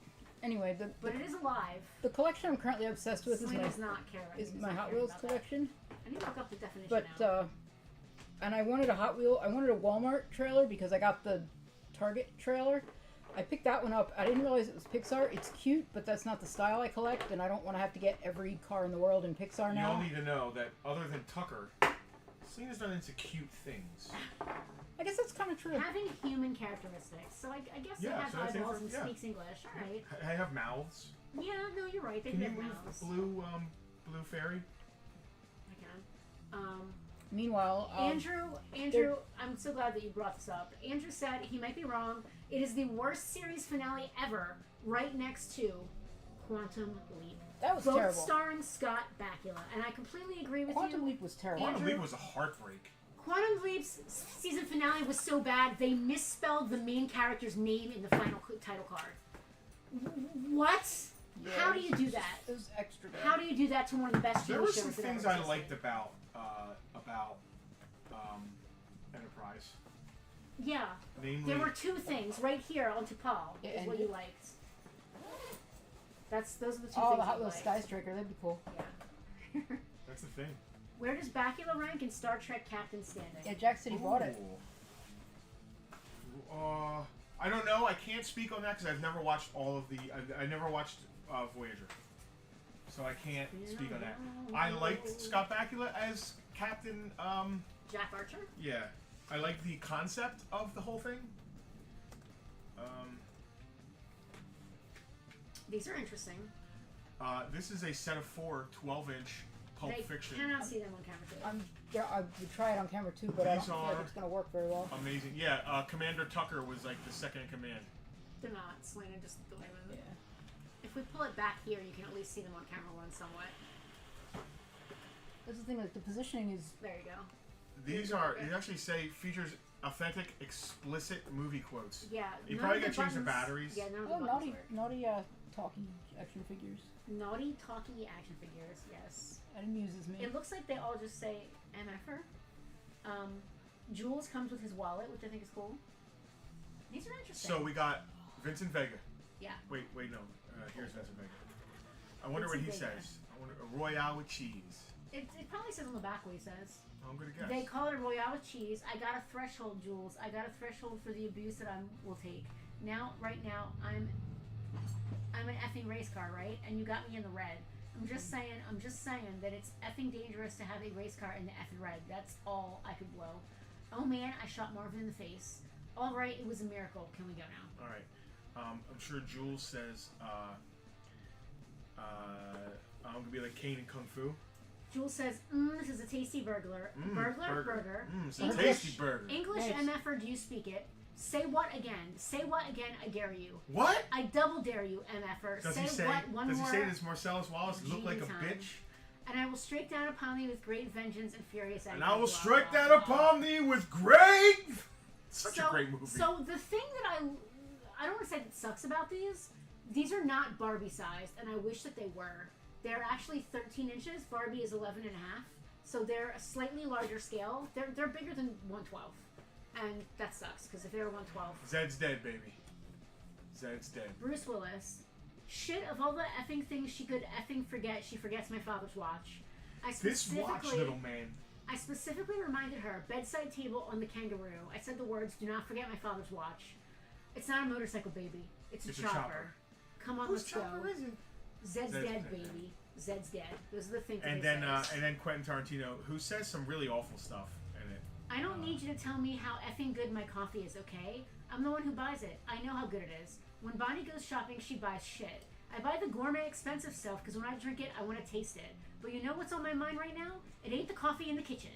Anyway, but it is alive. the collection I'm currently obsessed with is Selena's not caring. is He's my not Hot caring Wheels about that. collection. I need to look up the definition But now. and I wanted a I wanted a Walmart trailer because I got the Target trailer. I picked that one up. I didn't realize it was Pixar. It's cute, but that's not the style I collect, and I don't want to have to get every car in the world in Pixar You all now. need to know that other than Tucker, Selena's not into cute things. I guess that's kind of true. Having human characteristics. So I guess Yeah, it has so that's eyeballs and yeah. speaks English. All right. I have mouths. Yeah, no, you're right. They Can do you have move mouths. blue fairy? I can. Meanwhile, Andrew, I'm so glad that you brought this up. Andrew said he might be wrong. It is the worst series finale ever, right next to Quantum Leap. that was Both terrible. starring Scott Bakula, and I completely agree with Quantum you. Leap was terrible. Quantum Andrew? Leap was a heartbreak. Quantum Leap's season finale was so bad they misspelled the main character's name in the final title card. What? Yeah, How do you do that? It was extra bad. How do you do that to one of the best There TV were shows some that things ever I existed? liked about Enterprise. Yeah. Namely, There were 2 things right here on T'Pol Yeah, is and what you- you liked. Those are the 2 Oh, things the Hot you Wheels liked. Sky Striker. That'd be cool. Yeah. that's the thing. Where does Bakula rank in Star Trek Captain Standing? Yeah, Jack City bought it. I don't know. I can't speak on that because I've never watched all of the. I never watched Voyager, so I can't speak on that. I liked Scott Bakula as Captain. Jack Archer? Yeah, I like the concept of the whole thing. These are interesting. This is a set of 4 12-inch Pulp I Fiction. cannot see them on camera too. I would try it on camera too, but I don't These feel like are- it's gonna work very well. Amazing. Yeah, Commander Tucker was like the second in command. They're not. Selena just the way with it. Yeah. If we pull it back here, you can at least see them on camera 1 somewhat. That's the thing. Like the positioning is. There you go. These actually say features authentic, explicit movie quotes. Yeah. You none probably of the gotta change the buttons- batteries. Yeah, none of the Oh, buttons naughty, work. talkie action figures. Naughty talky action figures, yes. That amuses me. It looks like they all just say MFer. Jules comes with his wallet, which I think is cool. These are interesting. So we got Vincent Vega. Yeah. Wait, no. Here's Vincent Vega. I wonder what he Vincent Vega. says. I wonder a Royale with cheese. It probably says on the back what he says. I'm gonna guess. They call it a Royale with cheese. I got a threshold, Jules. I got a threshold for the abuse that I will take. Right now, I'm an effing race car, right? And you got me in the red. I'm just saying that it's effing dangerous to have a race car in the effing red. That's all I could blow. Oh man, I shot Marvin in the face. All right, it was a miracle. Can we go now? All right. I'm sure Jules says, I'm gonna be like Kane in Kung Fu. Jules says, this is a tasty burger. Burger. It's a English- tasty burger. English Nice. MFer, do you speak it? Say what again? Say what again? I dare you. What? I double dare you, MFer. Does say he say? what one Does he more, say does Marcellus Wallace look like a time. bitch? and I will strike down upon thee with great vengeance and furious anger. And I will Blah, strike blah, down blah. upon thee with great. Such a great movie. So the thing that I don't want to say that sucks about these are not Barbie sized, and I wish that they were. They're actually 13 inches. Barbie is 11 and a half. So they're a slightly larger scale. They're bigger than 1/12. And that sucks, because if they were 1/12. Zed's dead, baby. Zed's dead. Bruce Willis. Shit, of all the effing things she could effing forget, she forgets my father's watch. This watch, little man. I specifically reminded her, bedside table on the kangaroo. I said the words, do not forget my father's watch. It's not a motorcycle, baby. It's a chopper. Come on, let's go. Is it? Zed's dead, baby. Zed's dead. Those are the things And that then Quentin Tarantino, who says some really awful stuff in it. I don't need you to tell me how effing good my coffee is, okay? I'm the one who buys it. I know how good it is. When Bonnie goes shopping, she buys shit. I buy the gourmet expensive stuff because when I drink it, I want to taste it. But you know what's on my mind right now? It ain't the coffee in the kitchen.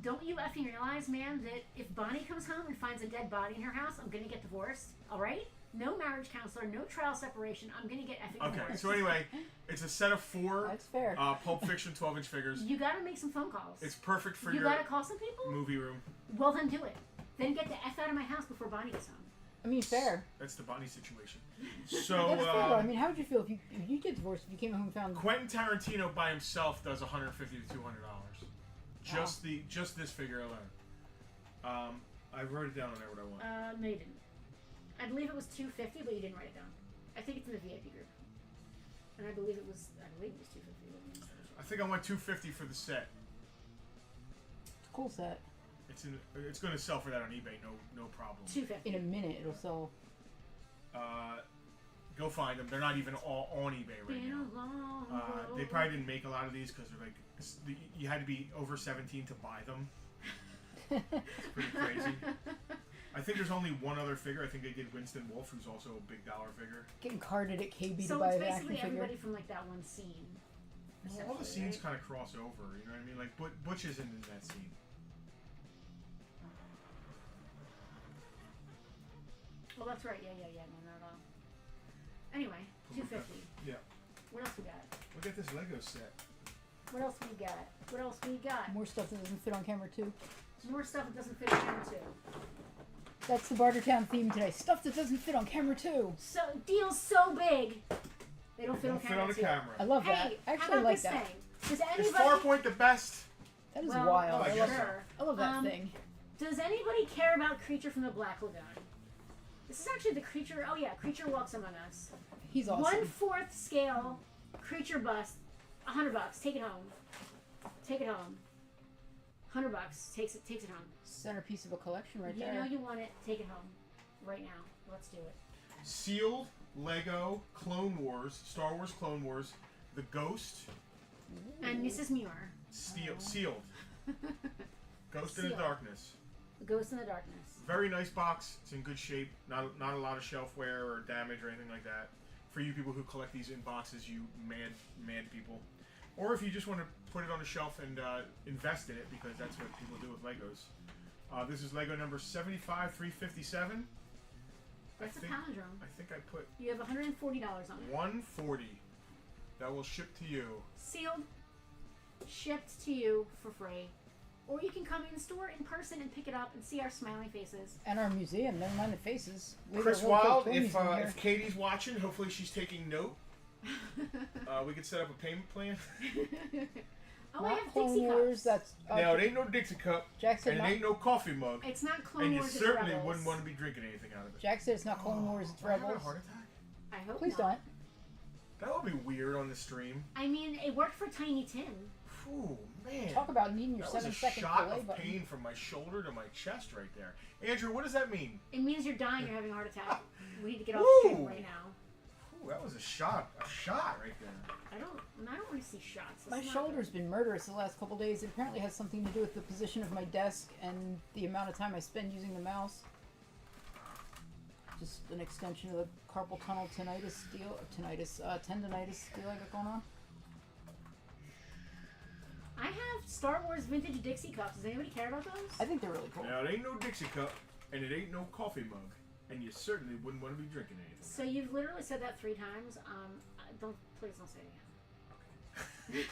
Don't you effing realize, man, that if Bonnie comes home and finds a dead body in her house, I'm gonna get divorced, alright? No marriage counselor, no trial separation, I'm gonna get effing divorced. Okay, so anyway, it's a set of 4 That's fair. Pulp Fiction 12-inch figures. You gotta make some phone calls. It's perfect for you your gotta call some people? movie room. Well, then do it. Then get the F out of my house before Bonnie gets home. I mean, fair. That's the Bonnie situation. So, That's fair. I mean, how would you feel if you get divorced, if you came home and found... Quentin Tarantino by himself does $150 to $200. Just this figure alone. I wrote it down on there what I want. No, you didn't. I believe it was $250, but you didn't write it down. I think it's in the VIP group, and I believe it was $250. I think I went $250 for the set. It's a cool set. It's going to sell for that on eBay, no problem. $250. In a minute, it'll sell. Go find them. They're not even all on eBay right now. They probably didn't make a lot of these because they're like you had to be over 17 to buy them. It's pretty crazy. I think there's only one other figure. I think they did Winston Wolfe, who's also a big dollar figure. Getting carded at KB So to buy it's an action basically figure. everybody from like that one scene. Well, all the scenes kind of cross over. You know what I mean? Like Butch isn't in that scene. Well, that's right. Yeah. No, not at all. Anyway, $250. Yeah. What else we got? Look at this Lego set. What else we got? More stuff that doesn't fit on camera, too. More stuff that doesn't fit on camera too. That's the Bartertown theme today. Stuff that doesn't fit on camera, too. So deals so big, they don't fit on camera. the too. camera. I love that. Hey, I how actually about like this that. thing? Does Is anybody? Farpoint the best? That is Well, wild. I I guess love, so. I love that thing. Does anybody care about Creature from the Black Lagoon? This is actually the creature. Oh yeah, Creature Walks Among Us. He's awesome. 1/4 scale creature bust. $100. Take it home. Take it home. $100. Takes it home. Centerpiece of a collection right You there. know you want it. Take it home. Right now. Let's do it. Sealed Lego Clone Wars, Star Wars Clone Wars, The Ghost, And Mrs. Muir. sealed. Ghost in the Sealed. Darkness. The Ghost in the Darkness. Very nice box. It's in good shape. Not a lot of shelf wear or damage or anything like that. For you people who collect these in boxes, you mad people. Or if you just want to put it on a shelf and invest in it, because that's what people do with Legos. This is Lego number 75357. That's a palindrome. I think I put You have $140 on it. $140. That will ship to you. Sealed, shipped to you for free. Or you can come in the store in person and pick it up and see our smiling faces. And our museum, never mind the faces. We have Chris a really cool Wild, toy museum here. if Katie's watching, hopefully she's taking note. We could set up a payment plan. Oh, I Not have Clone Dixie Wars, cups. that's... Now, it ain't no Dixie cup, Jack said and it not, ain't no coffee mug, It's not Clone and you Wars, it's certainly Rebels. wouldn't want to be drinking anything out of it. Jack said it's not Clone Wars, it's Will I have a Rebels. heart attack? I hope Please not. don't. That would be weird on the stream. I mean, it worked for Tiny Tim. Ooh, man. Talk about needing your That was a 7-second shot delay of button. pain from my shoulder to my chest right there. Andrew, what does that mean? It means you're dying, you're having a heart attack. We need to get off Woo! stream right now. Ooh, that was a shot right there. I don't want to see shots. My That's not shoulder's been murderous the last couple days. It apparently has something to do with the position of my desk and the amount of time I spend using the mouse. Just an extension of the carpal tunnel tendinitis deal I got going on. I have Star Wars vintage Dixie cups. Does anybody care about those? I think they're really cool. Now, it ain't no Dixie cup, and it ain't no coffee mug, and you certainly wouldn't want to be drinking anything. So you've literally said that 3 times. Please don't say it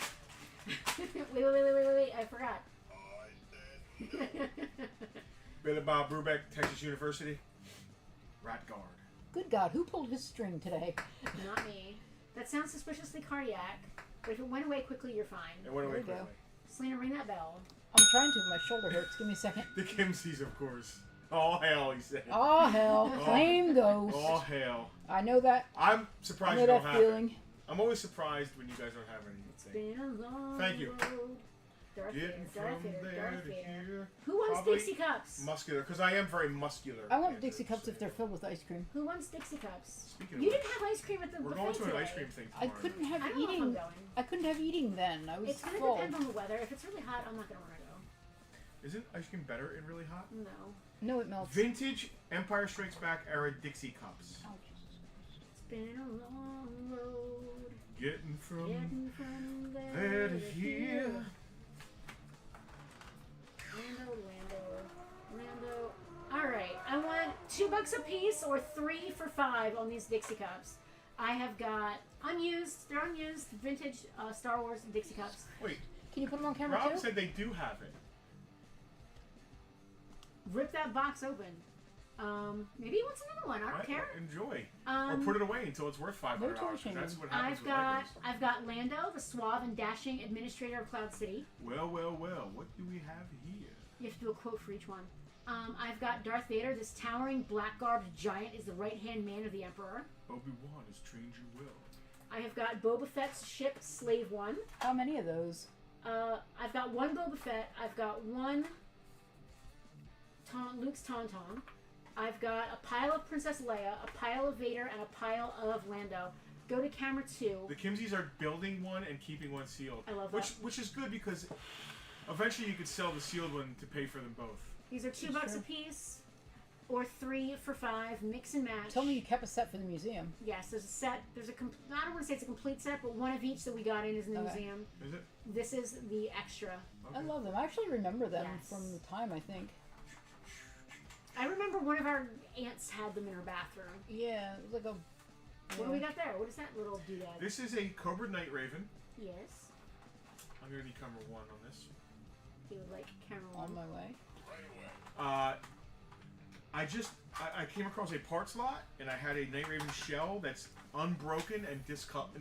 again. wait! I forgot. Billy Bob Brubeck, Texas University. Rat guard. Good God, who pulled his string today? Not me. That sounds suspiciously cardiac. But if it went away quickly, you're fine. It went away There you go. quickly. Selena, ring that bell. I'm trying to, my shoulder hurts. Give me a second. The Kimseys, of course. All hell, he said. Oh hell, Oh. flame ghost. All hell. I know that. I'm I surprised know you don't that have feeling. it. I'm always surprised when you guys don't have anything. Been a long Thank you. road. Darth Vader, Getting Darth from Vader, there Darth to Vader. here. Who wants Probably Dixie cups? Muscular, because I am very muscular. I want Andrew, Dixie cups so- if they're filled with ice cream. Who wants Dixie cups? Speaking of You which, didn't have ice cream at the we're buffet going to an today. ice cream thing I tomorrow. couldn't have I don't know if I'm eating. going. I couldn't have eating then. I was It's gonna full. depend on the weather. If it's really hot, I'm not gonna want to go. Isn't ice cream better in really hot? No. No, it melts. Vintage Empire Strikes Back era Dixie cups. Oh, Jesus. It's been a long road. Getting from Getting from there to here. Lando. Alright, I want $2 a piece or 3 for $5 on these Dixie cups. I have got they're unused, vintage Star Wars Dixie cups. Wait, Can you put them on camera Rob too? said they do have it. Rip that box open. Maybe he wants another one. I don't care. Enjoy. Or Um, put it away until it's worth $500. No torching. That's what happens I've with Legos. got Lando, the suave and dashing administrator of Cloud City. Well. What do we have here? You have to do a quote for each one. I've got Darth Vader. This towering black-garbed giant is the right-hand man of the Emperor. Obi-Wan has trained you well. I have got Boba Fett's ship, Slave One. How many of those? I've got one Boba Fett. I've got one Luke's Tauntaun. I've got a pile of Princess Leia, a pile of Vader, and a pile of Lando. Go to camera 2. The Kimseys are building one and keeping one sealed. I love Which is good because eventually you could sell the sealed one to pay for them both. These are $2 a piece, or 3 for $5. Mix and match. Tell me you kept a set for the museum. Yes, there's a set. I don't want to say it's a complete set, but one of each that we got in is in the Okay. museum. Is it? This is the extra. Okay. I love them. I actually remember them Yes. from the time, I think. I remember one of our aunts had them in her bathroom. Yeah, it was like a... What do we got there? What is that little doodad? This is a Cobra Night Raven. Yes. I'm going to need camera 1 on this. He would like camera On 1. my way. I came across a parts lot, and I had a Night Raven shell that's unbroken and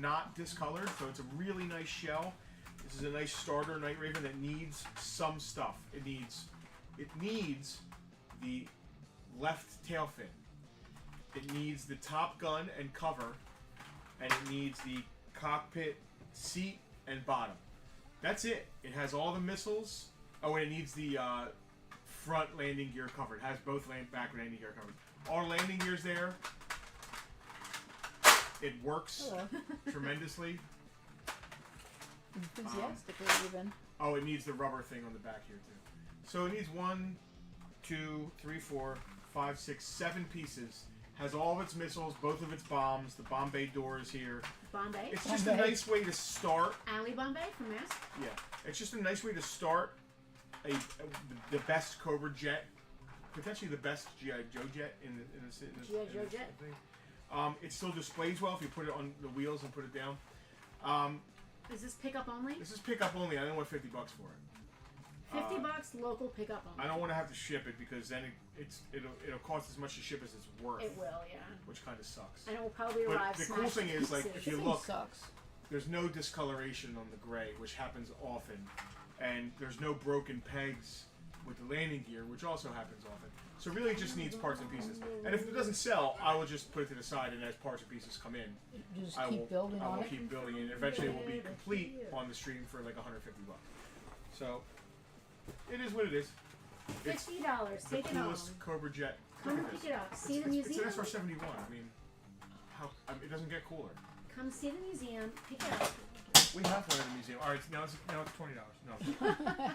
not discolored, so it's a really nice shell. This is a nice starter Night Raven that needs some stuff. It needs the left tail fin. It needs the top gun and cover, and it needs the cockpit seat and bottom. That's it. It has all the missiles. Oh, and it needs the front landing gear covered. It has both back landing gear covered. All landing gears there. It works Hello. tremendously. Enthusiastically, even. Oh, it needs the rubber thing on the back here too. So it needs 1, 2, 3, 4, 5, 6, 7 pieces. Has all of its missiles, both of its bombs, the bomb bay doors here. Bombay. It's just a Bombay. nice way to start. Ali Bombay from Mask. Yeah, it's just a nice way to start the best Cobra jet, potentially the best GI Joe jet in this G.I. Joe jet. thing. It still displays well if you put it on the wheels and put it down. Is this pickup only? This is pickup only. I don't want $50 for it. $50 local pickup only. I don't want to have to ship it because then it'll cost as much to ship as it's worth. It will, yeah. Which kind of sucks. And it will probably But arrive the cool smashed thing to is, like, pieces. if you Shipping look, sucks. there's no discoloration on the gray, which happens often, and there's no broken pegs with the landing gear, which also happens often. So really, it just needs parts and pieces. And if it doesn't sell, I will just put it to the side, and as parts and pieces come in, You just I keep will building on it. keep building it. And eventually, it will be complete on the stream for like $150. So it is what it is. It's $50. the Take it home. coolest Cobra jet. Come Look at pick this. it up. See the It's museum. an SR-71. I mean, it doesn't get cooler. Come see the museum. Pick it up. We have one in the museum. All right, now it's $20. No.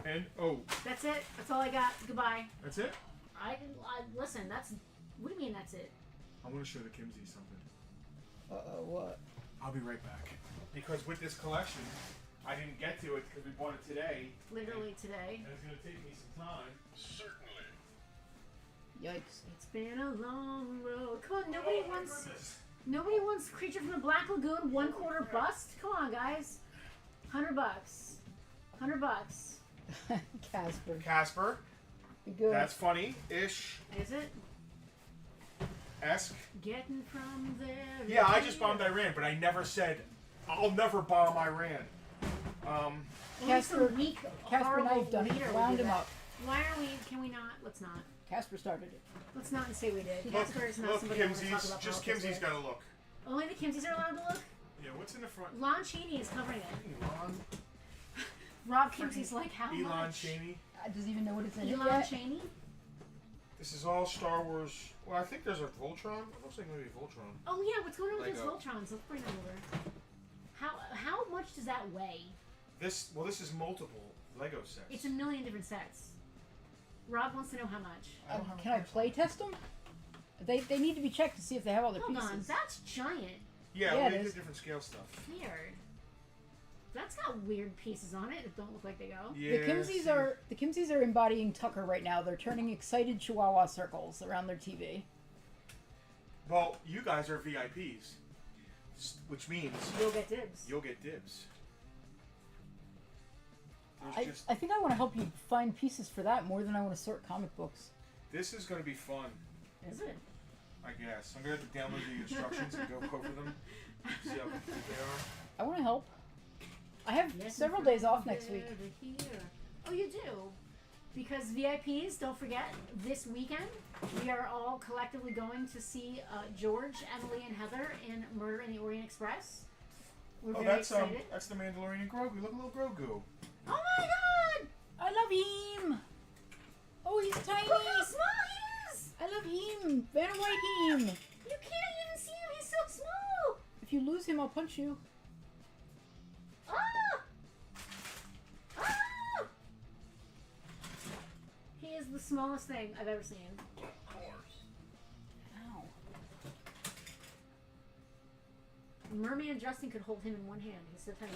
And That's it. That's all I got. Goodbye. that's it. I listen. That's. What do you mean? That's it? I want to show the Kimsey something. What? I'll be right back. Because with this collection, I didn't get to it because we bought it today, Literally today. and it's gonna take me some time. Yikes. It's been a long road. Come on, nobody Oh my wants. goodness. Nobody wants Creature from the Black Lagoon 1/4 bust. Come on, guys. $100. $100. Casper. Casper, Be good. that's funny-ish. Is it? Esque. Getting from there. to Yeah, I just here. bombed Iran, but I never said I'll never bomb Iran. Only Casper- some weak, Casper horrible Knife done it. leader would Wound do him that. up. Why are we? Can we not? Let's not. Casper started it. Let's not say we did. Look, Casper is not look, somebody I want to talk Kimsey's. about Just politics Kimsey's with. got to look. Only the Kimsies are allowed to look? Yeah, what's in the front? Lon Chaney is covering it. Elon. Rob Kimsey's like, how Elon much? Chaney. Does he even know what it's in it Elon yet? Chaney? This is all Star Wars. Well, I think there's a Voltron. It looks like maybe Voltron. Oh yeah, what's going on with these Lego. Voltrons? Let's bring them over. How much does that weigh? This is multiple Lego sets. It's a million different sets. Rob wants to know how much. I don't have a Can I price play test them? They need to be checked to see if they have all their Hold pieces. on, that's giant. Yeah, Yeah, we it did is. different scale stuff. Weird. That's got weird pieces on it that don't look like they go. Yeah. The Kimsies are embodying Tucker right now. They're turning excited Chihuahua circles around their TV. Well, you guys are VIPs, which means You'll get dibs. you'll get dibs. I think I want to help you find pieces for that more than I want to sort comic books. This is going to be fun, Is it? I guess. I'm going to have to download the instructions and go over them, see how complete they are. I want to help. I have Yes, several from days off next there week. to here. Oh, you do? Because VIPs, don't forget, this weekend we are all collectively going to see George, Emily, and Heather in Murder in the Orient Express. We're Oh, very that's excited. that's the Mandalorian Grogu. Look, a little Grogu. Oh my god! I love him. Oh, he's tiny. Look how small he is! I love him. Vanna White him. You can't even see him, he's so small! If you lose him, I'll punch you. Ah! Ah! He is the smallest thing I've ever seen. Of course. Ow. Merman and Justin could hold him in one hand. He's so tiny.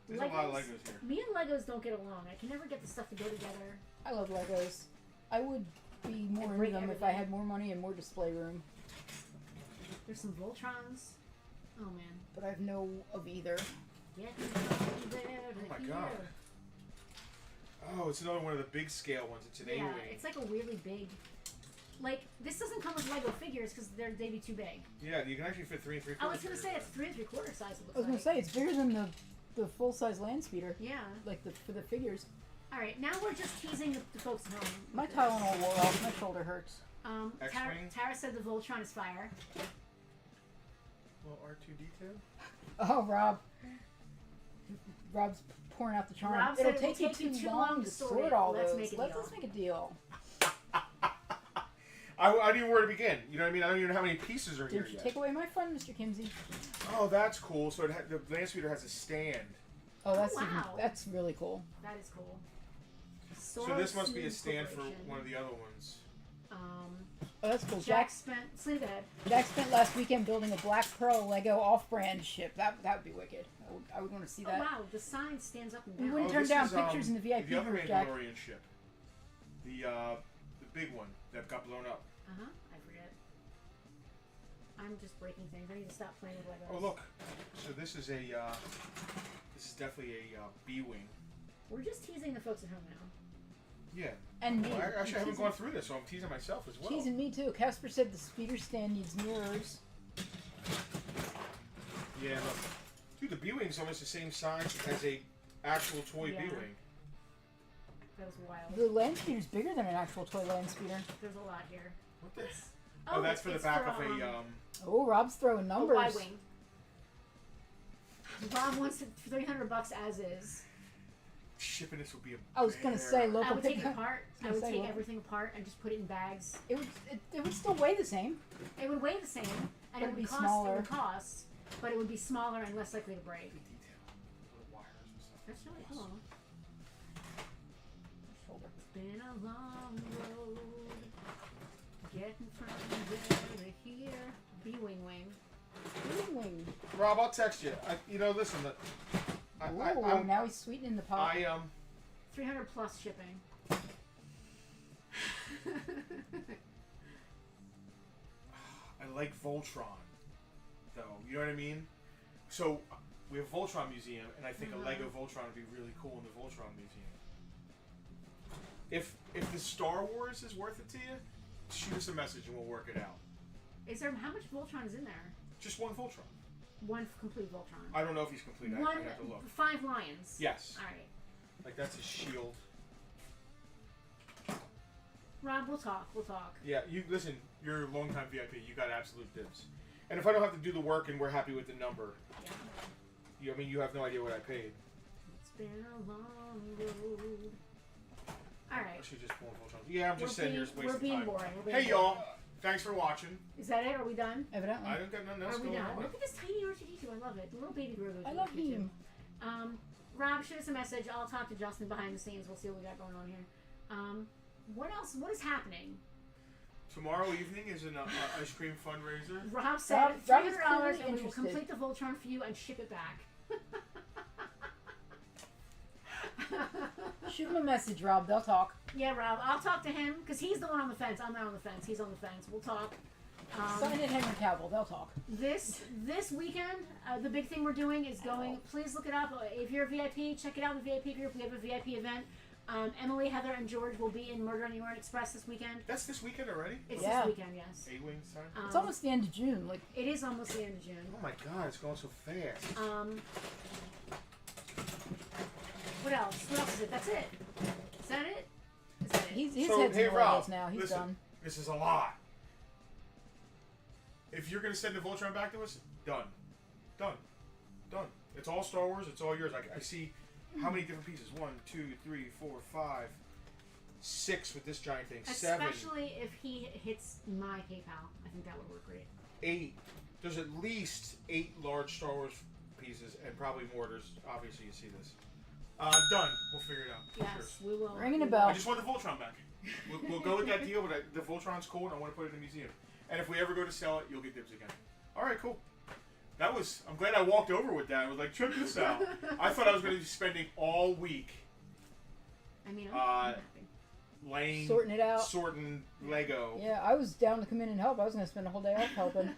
There's a lot of Legos here. Me and Legos don't get along. I can never get the stuff to go together. I love Legos. I would be more break into them if everything. I had more money and more display room. There's some Voltrons. Oh man. But I have no of either. Get from there to Oh my here. God. Oh, it's another one of the big scale ones. It's an Yeah, A-wing. it's like a weirdly big. Like this doesn't come with Lego figures because they'd be too big. Yeah, you can actually fit 3 3/4. I was gonna say it's 3 3/4 size. It looks I was gonna like. say it's bigger than the full size land speeder, Yeah. like for the figures. All right. Now we're just teasing the folks at home. My Tylenol wore off. My shoulder hurts. X-Wing? Tara said the Voltron is fire. Well, R2D2. Oh, Rob. Rob's pouring out the charm. Rob said It'll it will take you take too long to sort it. all Let's those. make a Let's deal. make a deal. I don't even know where to begin. You know what I mean? I don't even know how many pieces are here Didn't you yet. take away my fun, Mr. Kimsey? Oh, that's cool. So the land speeder has a stand. Oh, that's wow. that's really cool. That is cool. So this must be a stand for one of the other ones. Oh, that's cool. Jack spent. Sleep ahead. Jack spent last weekend building a Black Pearl Lego off-brand ship. That would be wicked. I would want to see Oh that. wow, the sign stands up and We down. wouldn't Oh, turn this down is, pictures in the VIP the other group, Jack. Mandalorian ship. The big one that got blown up. I forget. I'm just breaking things. I need to stop playing with Legos. Oh look. So this is definitely a B-wing. We're just teasing the folks at home now. Yeah. And me. Well, I actually haven't Teasing- gone through this, so I'm teasing myself as well. Teasing me too. Casper said the speeder stand needs mirrors. Yeah, look. Dude, the B-wing's almost the same size as a actual toy Yeah. B-wing. That was wild. The land speeder's bigger than an actual toy land speeder. There's a lot here. What the? Oh, that's for the it's back of for, a Oh, Rob's throwing a numbers. Y-wing. Bob wants it for $300 as is. shipping. This would be a. I was gonna say bear. local I would take it pickup. apart. I gonna would say, take well- everything apart and just put it in bags. It would still weigh the same. It would weigh the same, and But it it'd would be cost. smaller. It would cost, but it would be smaller and less likely to break. Big detail. Little wires and stuff. That's really cool. Shoulder. It's been a long road getting from there to here. B-wing wing. Wing. Rob, I'll text you. Listen. Ooh, now he's sweetening the pot. 300 plus shipping. I like Voltron, though. You know what I mean? So we have Voltron Museum, and I think a Lego Voltron would be really cool in the Voltron Museum. If the Star Wars is worth it to you, shoot us a message and we'll work it out. Is there how much Voltron is in there? Just one Voltron. One complete Voltron. I don't know if he's complete. I One, have to look. 5 lions. Yes. All right. Like that's his shield. Rob, we'll talk. We'll talk. Yeah, you listen. You're a longtime VIP. You got absolute dibs. And if I don't have to do the work and we're happy with the number, Yeah. you have no idea what I paid. It's been a long road. All right. I should just pull full chunks. Yeah, I'm just sitting here wasting We're being time. boring. Hey y'all, thanks for watching. Is that it? Are we done? Evidently. I don't got nothing else Are we going done? on. Look at this tiny R2D2. I love it. The little baby Grogu. I love him. Rob, shoot us a message. I'll talk to Justin behind the scenes. We'll see what we got going on here. What else? What is happening? Tomorrow evening is an ice cream fundraiser. Rob said Rob is $300 clearly and we will interested. complete the Voltron for you and ship it back. Shoot him a message, Rob. They'll talk. Yeah, Rob. I'll talk to him because he's the one on the fence. I'm not on the fence. He's on the fence. We'll talk. Sign it, Henry Cavill. They'll talk. This weekend, the big thing we're doing is going. Please look it up. If you're a VIP, check it out in the VIP group. We have a VIP event. Emily, Heather, and George will be in Murder on the Orient Express this weekend. That's this weekend already? It's Yeah. this weekend, yes. 8 wings time? It's almost the end of June. Like, It is almost the end of June. Oh my god, it's going so fast. What else? What else is it? That's it. Is that it? Is that it? his So, head's hey, in the Rob, Legos now. He's listen. done. This is a lot. If you're going to send the Voltron back to us, done. Done. Done. It's all Star Wars. It's all yours. I see how many different pieces. 1, 2, 3, 4, 5, 6 with this giant thing. 7, Especially if he hits my PayPal. I think that would work great. 8. There's at least 8 large Star Wars pieces and probably more. There's obviously you see this. Done. We'll figure it out. Yes, we will. Ringing a we bell. I just want the Voltron back. We'll go with that deal, but the Voltron's cool, and I want to put it in the museum. And if we ever go to sell it, you'll get dibs again. All right, cool. I'm glad I walked over with that. I was like, check this out. I thought I was going to be spending all week I mean, I'm happy. laying, Sorting it out. sorting Lego. Yeah, I was down to come in and help. I was going to spend a whole day off helping.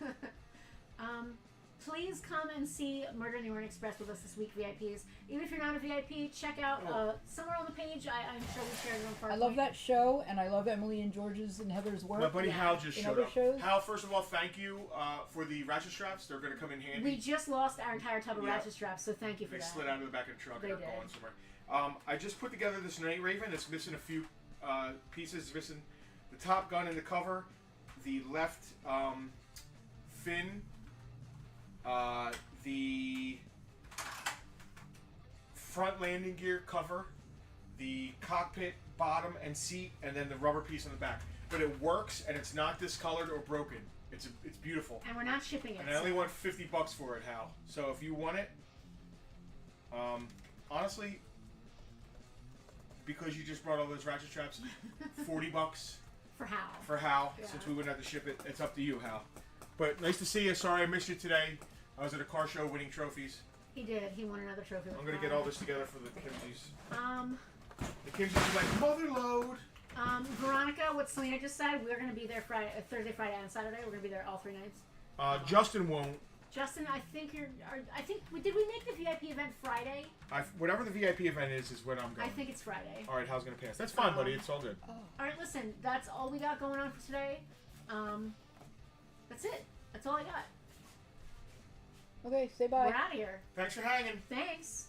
Please come and see Murder on the Orient Express with us this week, VIPs. Even if you're not a VIP, check out somewhere on the page. I'm sure we shared it on Farpoint. I love that show, and I love Emily and George's and Heather's work. My buddy Yeah. Hal just In showed other up. shows? Hal, first of all, thank you for the ratchet straps. They're going to come in handy. We just lost our entire tub of Yeah. ratchet straps, so thank you for They that. slid out of the back of the truck They and are did. going somewhere. I just put together this Night Raven. It's missing a few pieces. It's missing the top gun in the cover, the left fin, the front landing gear cover, the cockpit bottom and seat, and then the rubber piece on the back. But it works, and it's not discolored or broken. It's beautiful. And we're not shipping it. And I only want $50 for it, Hal. So if you want it, honestly, because you just brought all those ratchet straps, $40 for Hal. for Hal. Yeah. Since we wouldn't have to ship it, it's up to you, Hal. But nice to see you. Sorry I missed you today. I was at a car show winning trophies. He did. He won another trophy. I'm gonna get all this together for the Kimsies. Um, The Kimsies are like mother load. Veronica, what Selena just said, we're going to be there Thursday, Friday, and Saturday. We're going to be there all 3 nights. Justin won't. Justin, I think did we make the VIP event Friday? Whatever the VIP event is when I'm going. I think it's Friday. All right, Hal's gonna pass. That's fine, buddy. It's all good. All right, listen, that's all we got going on for today. That's it. That's all I got. Okay, say bye. We're out of here. Thanks for hanging. Thanks.